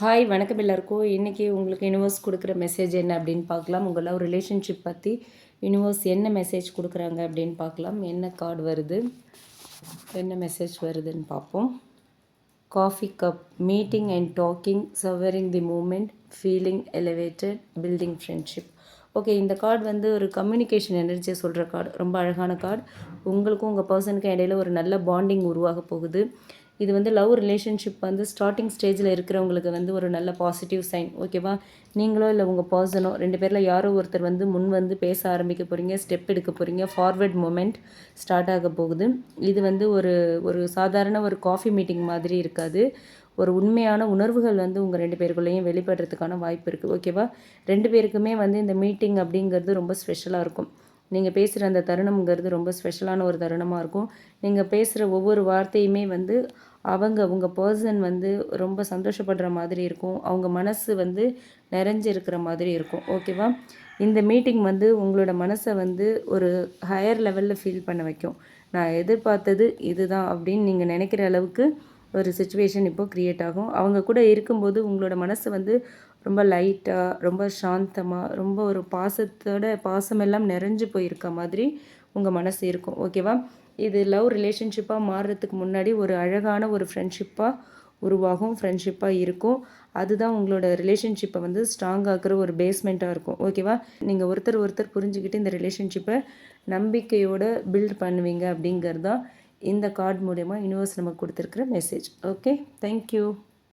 Hi வணக்கம் எல்லாருக்கும். இன்றைக்கி உங்களுக்கு யூனிவர்ஸ் கொடுக்குற மெசேஜ் என்ன அப்படின்னு பார்க்கலாம். உங்கள் லவ் ரிலேஷன்ஷிப் பற்றி யூனிவர்ஸ் என்ன மெசேஜ் கொடுக்குறாங்க அப்படின்னு பார்க்கலாம். என்ன கார்டு வருது, என்ன மெசேஜ் வருதுன்னு பார்ப்போம். Coffee cup, meeting and talking, savouring the moment, feeling elevated, building friendship. Okay, இந்த கார்டு வந்து ஒரு கம்யூனிகேஷன் எனர்ஜியை சொல்கிற கார்டு. ரொம்ப அழகான கார்டு. உங்களுக்கும் உங்கள் பர்சனுக்கும் இடையில ஒரு நல்ல பாண்டிங் உருவாக போகுது. இது வந்து லவ் ரிலேஷன்ஷிப் வந்து ஸ்டார்டிங் ஸ்டேஜில் இருக்கிறவங்களுக்கு வந்து ஒரு நல்ல பாசிட்டிவ் சைன். ஓகேவா? நீங்களோ இல்லை உங்கள் பர்சனோ 2 பேரில் யாரோ ஒருத்தர் வந்து முன் வந்து பேச ஆரம்பிக்க போகிறீங்க, ஸ்டெப் எடுக்க போகிறீங்க, ஃபார்வர்ட் மூமெண்ட் ஸ்டார்ட் ஆக போகுது. இது வந்து ஒரு ஒரு சாதாரண ஒரு காஃபி மீட்டிங் மாதிரி இருக்காது. ஒரு உண்மையான உணர்வுகள் வந்து உங்கள் 2 பேருக்குள்ளேயும் வெளிப்படுறதுக்கான வாய்ப்பு இருக்குது. ஓகேவா? 2 பேருக்குமே வந்து இந்த மீட்டிங் அப்படிங்கிறது ரொம்ப ஸ்பெஷலாக இருக்கும். நீங்கள் பேசுகிற அந்த தருணம்ங்கிறது ரொம்ப ஸ்பெஷலான ஒரு தருணமாக இருக்கும். நீங்கள் பேசுகிற ஒவ்வொரு வார்த்தையுமே வந்து உங்கள் பர்சன் வந்து ரொம்ப சந்தோஷப்படுற மாதிரி இருக்கும். அவங்க மனசு வந்து நிறைஞ்சிருக்கிற மாதிரி இருக்கும். ஓகேவா? இந்த மீட்டிங் வந்து உங்களோட மனசை வந்து ஒரு ஹையர் லெவலில் ஃபீல் பண்ண வைக்கும். நான் எதிர்பார்த்தது இதுதான் அப்படின்னு நீங்கள் நினைக்கிற அளவுக்கு ஒரு சுச்சுவேஷன் இப்போது க்ரியேட் ஆகும். அவங்க கூட இருக்கும்போது உங்களோட மனசு வந்து ரொம்ப லைட்டாக, ரொம்ப சாந்தமாக, ரொம்ப ஒரு பாசமெல்லாம் நிறைஞ்சு போயிருக்க மாதிரி உங்கள் மனசு இருக்கும். ஓகேவா? இது லவ் ரிலேஷன்ஷிப்பாக மாறுறதுக்கு முன்னாடி ஒரு அழகான ஒரு ஃப்ரெண்ட்ஷிப்பாக உருவாகும், ஃப்ரெண்ட்ஷிப்பாக இருக்கும். அதுதான் உங்களோட ரிலேஷன்ஷிப்பை வந்து ஸ்ட்ராங் ஆக்குற ஒரு பேஸ்மெண்ட்டாக இருக்கும். ஓகேவா? நீங்கள் ஒருத்தர் புரிஞ்சுக்கிட்டு இந்த ரிலேஷன்ஷிப்பை நம்பிக்கையோடு பில்ட் பண்ணுவீங்க அப்படிங்கிறது தான் இந்த கார்டு மூலமா யூனிவர்ஸ் நமக்கு கொடுத்துருக்குற மெசேஜ். Okay, thank you.